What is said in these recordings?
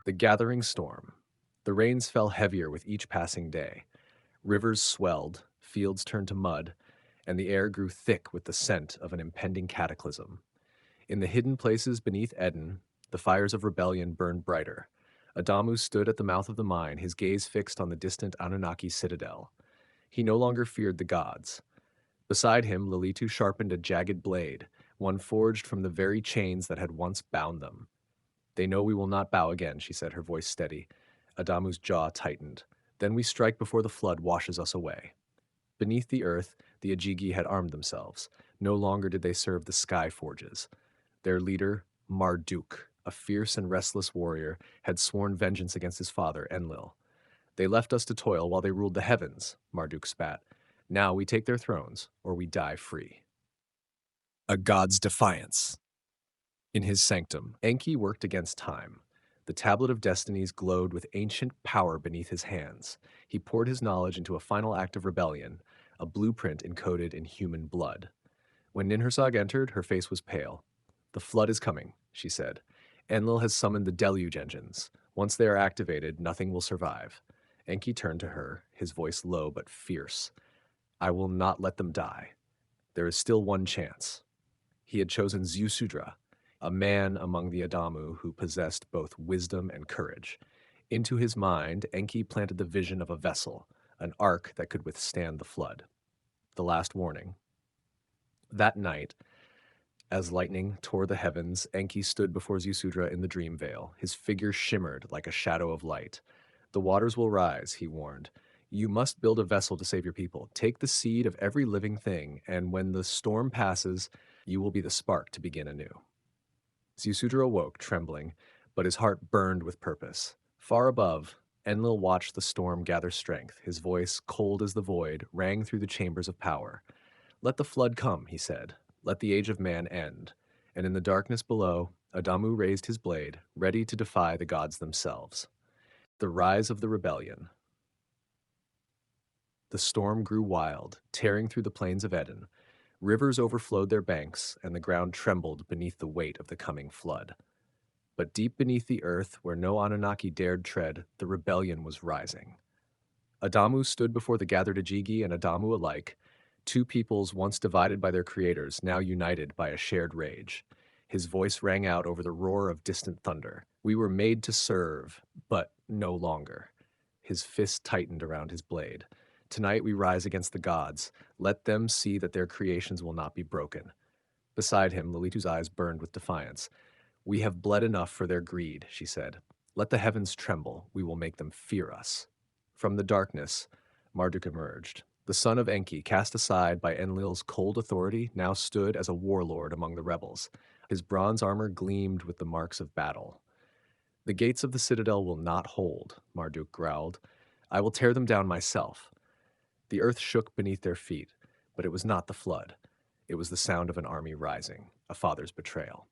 The gathering storm. The rains fell heavier with each passing day. Rivers swelled, fields turned to mud, and the air grew thick with the scent of an impending cataclysm. In the hidden places beneath Eden, the fires of rebellion burned brighter. Adamu stood at the mouth of the mine, his gaze fixed on the distant Anunnaki citadel. He no longer feared the gods. Beside him, Lilitu sharpened a jagged blade, one forged from the very chains that had once bound them. They know we will not bow again, she said, her voice steady. Adamu's jaw tightened. Then we strike before the flood washes us away. Beneath the earth, the Ajigi had armed themselves. No longer did they serve the sky forges. Their leader, Marduk, a fierce and restless warrior, had sworn vengeance against his father, Enlil. They left us to toil while they ruled the heavens, Marduk spat. Now we take their thrones, or we die free. A god's defiance. In his sanctum, Enki worked against time. The tablet of destinies glowed with ancient power beneath his hands. He poured his knowledge into a final act of rebellion, a blueprint encoded in human blood. When Ninhursag entered, her face was pale. The flood is coming, she said. Enlil has summoned the deluge engines. Once they are activated, nothing will survive. Enki turned to her, his voice low but fierce. I will not let them die. There is still one chance. He had chosen Ziusudra, a man among the Adamu who possessed both wisdom and courage. Into his mind, Enki planted the vision of a vessel, an ark that could withstand the flood. The last warning. That night, as lightning tore the heavens, Enki stood before Ziusudra in the dream veil. His figure shimmered like a shadow of light. The waters will rise, he warned. You must build a vessel to save your people. Take the seed of every living thing, and when the storm passes, you will be the spark to begin anew. Ziusudra awoke, trembling, but his heart burned with purpose. Far above, Enlil watched the storm gather strength. His voice, cold as the void, rang through the chambers of power. Let the flood come, he said. Let the age of man end. And in the darkness below, Adamu raised his blade, ready to defy the gods themselves. The rise of the rebellion. The storm grew wild, tearing through the plains of Eden. Rivers overflowed their banks, and the ground trembled beneath the weight of the coming flood. But deep beneath the earth, where no Anunnaki dared tread, the rebellion was rising. Adamu stood before the gathered Ajigi and Adamu alike, two peoples once divided by their creators, now united by a shared rage. His voice rang out over the roar of distant thunder. We were made to serve, but no longer. His fist tightened around his blade. Tonight we rise against the gods. Let them see that their creations will not be broken. Beside him, Lolitu's eyes burned with defiance. We have bled enough for their greed, she said. Let the heavens tremble. We will make them fear us. From the darkness, Marduk emerged. The son of Enki, cast aside by Enlil's cold authority, now stood as a warlord among the rebels. His bronze armor gleamed with the marks of battle. The gates of the citadel will not hold, Marduk growled. I will tear them down myself. The earth shook beneath their feet, but it was not the flood. It was the sound of an army rising, a father's betrayal.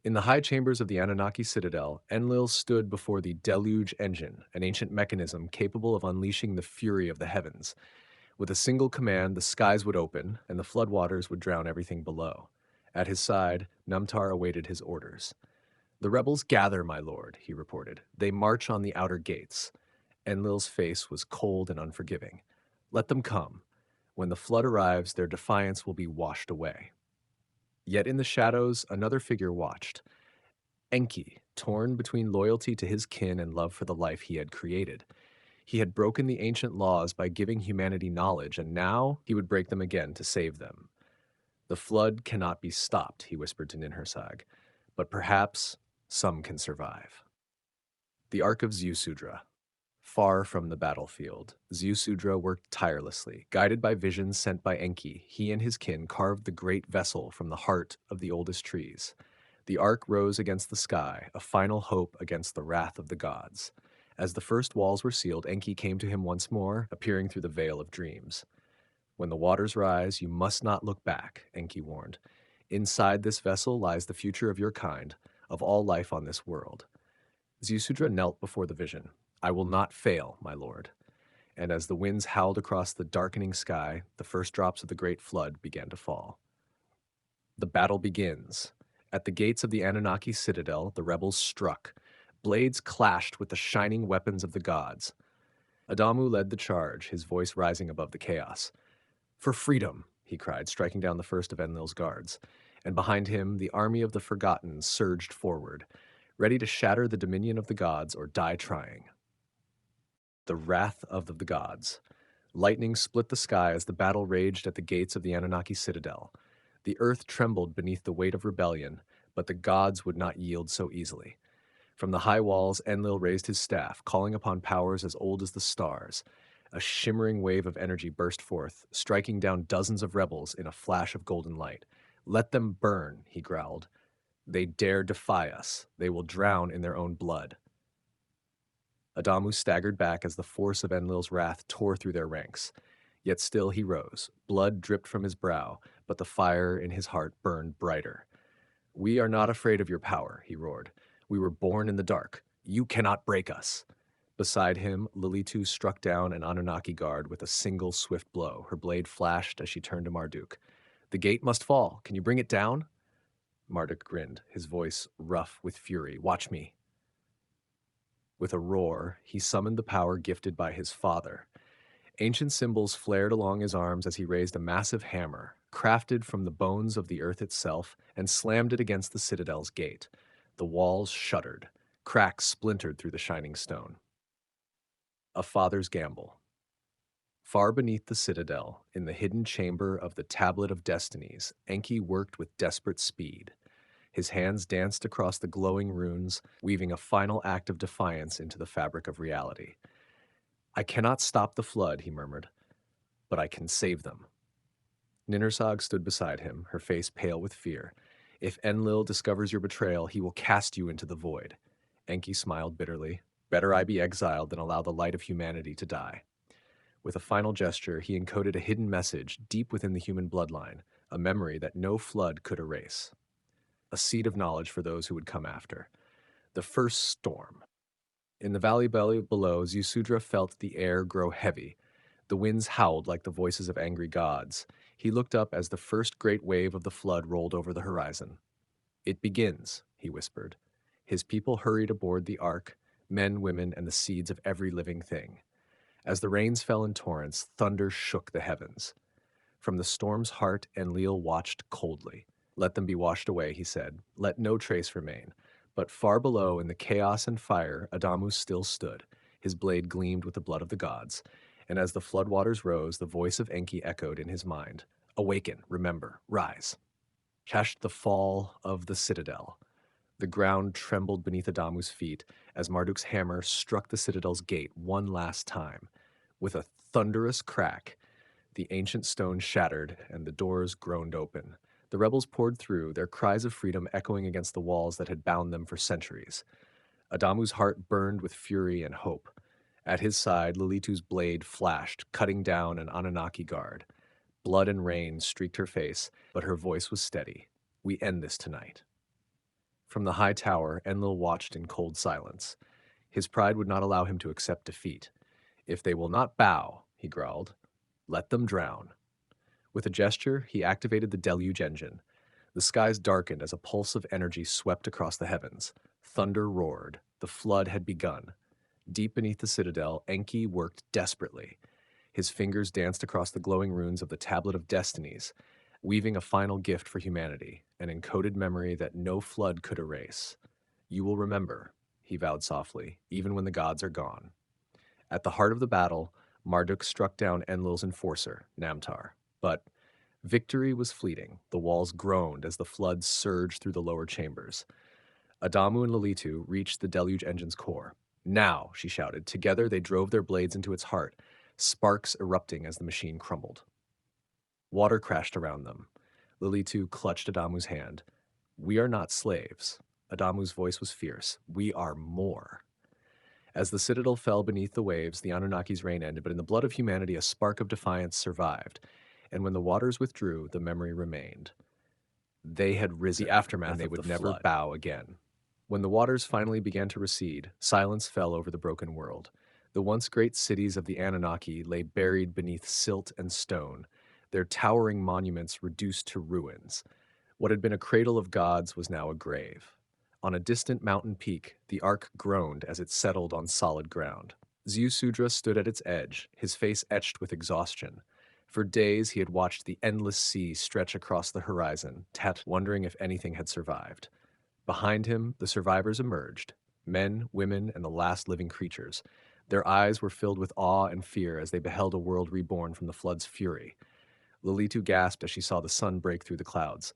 In the high chambers of the Anunnaki citadel, Enlil stood before the deluge engine, an ancient mechanism capable of unleashing the fury of the heavens. With a single command, the skies would open, and the floodwaters would drown everything below. At his side, Numtar awaited his orders. The rebels gather, my lord, he reported. They march on the outer gates. Enlil's face was cold and unforgiving. Let them come. When the flood arrives, their defiance will be washed away. Yet in the shadows, another figure watched. Enki, torn between loyalty to his kin and love for the life he had created. He had broken the ancient laws by giving humanity knowledge, and now he would break them again to save them. The flood cannot be stopped, he whispered to Ninhursag, but perhaps some can survive. The Ark of Ziusudra. Far from the battlefield, Ziusudra worked tirelessly. Guided by visions sent by Enki, he and his kin carved the great vessel from the heart of the oldest trees. The ark rose against the sky, a final hope against the wrath of the gods. As the first walls were sealed, Enki came to him once more, appearing through the veil of dreams. When the waters rise, you must not look back, Enki warned. Inside this vessel lies the future of your kind, of all life on this world. Ziusudra knelt before the vision. I will not fail, my lord. And as the winds howled across the darkening sky, the first drops of the great flood began to fall. The battle begins. At the gates of the Anunnaki citadel, the rebels struck. Blades clashed with the shining weapons of the gods. Adamu led the charge, his voice rising above the chaos. "For freedom!" he cried, striking down the first of Enlil's guards. And behind him, the army of the Forgotten surged forward, ready to shatter the dominion of the gods or die trying. The wrath of the gods. Lightning split the sky as the battle raged at the gates of the Anunnaki citadel. The earth trembled beneath the weight of rebellion, but the gods would not yield so easily. From the high walls, Enlil raised his staff, calling upon powers as old as the stars. A shimmering wave of energy burst forth, striking down dozens of rebels in a flash of golden light. "Let them burn," he growled. "They dare defy us. They will drown in their own blood." Adamu staggered back as the force of Enlil's wrath tore through their ranks. Yet still he rose. Blood dripped from his brow, but the fire in his heart burned brighter. "We are not afraid of your power," he roared. "We were born in the dark. You cannot break us." Beside him, Lilitu struck down an Anunnaki guard with a single swift blow. Her blade flashed as she turned to Marduk. "The gate must fall. Can you bring it down?" Marduk grinned, his voice rough with fury. "Watch me." With a roar, he summoned the power gifted by his father. Ancient symbols flared along his arms as he raised a massive hammer, crafted from the bones of the earth itself, and slammed it against the citadel's gate. The walls shuddered. Cracks splintered through the shining stone. A father's gamble. Far beneath the citadel, in the hidden chamber of the Tablet of Destinies, Enki worked with desperate speed. His hands danced across the glowing runes, weaving a final act of defiance into the fabric of reality. "I cannot stop the flood," he murmured, "but I can save them." Ninersag stood beside him, her face pale with fear. "If Enlil discovers your betrayal, he will cast you into the void." Enki smiled bitterly. "Better I be exiled than allow the light of humanity to die." With a final gesture, he encoded a hidden message deep within the human bloodline, a memory that no flood could erase. A seed of knowledge for those who would come after. The first storm. In the valley below, Ziusudra felt the air grow heavy. The winds howled like the voices of angry gods. He looked up as the first great wave of the flood rolled over the horizon. "It begins," he whispered. His people hurried aboard the ark, men, women, and the seeds of every living thing. As the rains fell in torrents, thunder shook the heavens. From the storm's heart, Enlil watched coldly. "Let them be washed away," he said. "Let no trace remain." But far below, in the chaos and fire, Adamu still stood. His blade gleamed with the blood of the gods. And as the floodwaters rose, the voice of Enki echoed in his mind. "Awaken, remember, rise." Cashed the fall of the citadel. The ground trembled beneath Adamu's feet as Marduk's hammer struck the citadel's gate one last time. With a thunderous crack, the ancient stone shattered and the doors groaned open. The rebels poured through, their cries of freedom echoing against the walls that had bound them for centuries. Adamu's heart burned with fury and hope. At his side, Lilitu's blade flashed, cutting down an Anunnaki guard. Blood and rain streaked her face, but her voice was steady. "We end this tonight." From the high tower, Enlil watched in cold silence. His pride would not allow him to accept defeat. "If they will not bow," he growled, "let them drown." With a gesture, he activated the deluge engine. The skies darkened as a pulse of energy swept across the heavens. Thunder roared. The flood had begun. Deep beneath the citadel, Enki worked desperately. His fingers danced across the glowing runes of the Tablet of Destinies, weaving a final gift for humanity, an encoded memory that no flood could erase. "You will remember," he vowed softly, "even when the gods are gone." At the heart of the battle, Marduk struck down Enlil's enforcer, Namtar. But victory was fleeting. The walls groaned as the flood surged through the lower chambers. Adamu and Lilitu reached the deluge engine's core. "Now," she shouted. Together they drove their blades into its heart, sparks erupting as the machine crumbled. Water crashed around them. Lilitu clutched Adamu's hand. "We are not slaves." Adamu's voice was fierce. "We are more." As the citadel fell beneath the waves, the Anunnaki's reign ended, but in the blood of humanity, a spark of defiance survived. And when the waters withdrew, the memory remained. They had risen, the aftermath, and they would never bow again. When the waters finally began to recede, silence fell over the broken world. The once great cities of the Anunnaki lay buried beneath silt and stone, their towering monuments reduced to ruins. What had been a cradle of gods was now a grave. On a distant mountain peak, the ark groaned as it settled on solid ground. Ziusudra stood at its edge, his face etched with exhaustion. For days he had watched the endless sea stretch across the horizon, wondering if anything had survived. Behind him, the survivors emerged, men, women, and the last living creatures. Their eyes were filled with awe and fear as they beheld a world reborn from the flood's fury. Lilitu gasped as she saw the sun break through the clouds.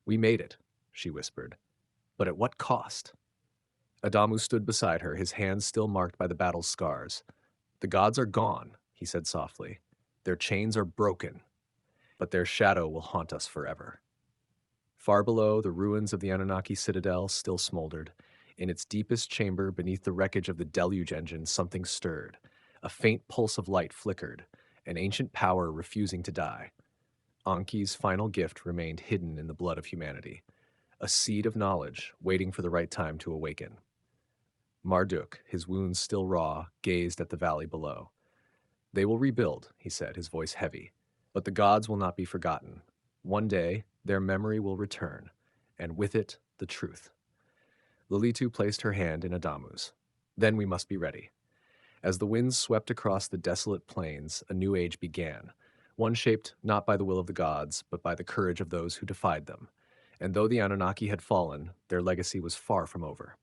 "We made it," she whispered. "But at what cost?" Adamu stood beside her, his hands still marked by the battle's scars. "The gods are gone," he said softly. "Their chains are broken, but their shadow will haunt us forever." Far below, the ruins of the Anunnaki citadel still smoldered. In its deepest chamber, beneath the wreckage of the deluge engine, something stirred. A faint pulse of light flickered, an ancient power refusing to die. Anki's final gift remained hidden in the blood of humanity, a seed of knowledge waiting for the right time to awaken. Marduk, his wounds still raw, gazed at the valley below. "They will rebuild," he said, his voice heavy. "But the gods will not be forgotten. One day, their memory will return, and with it, the truth." Lilitu placed her hand in Adamu's. "Then we must be ready." As the winds swept across the desolate plains, a new age began, one shaped not by the will of the gods, but by the courage of those who defied them. And though the Anunnaki had fallen, their legacy was far from over.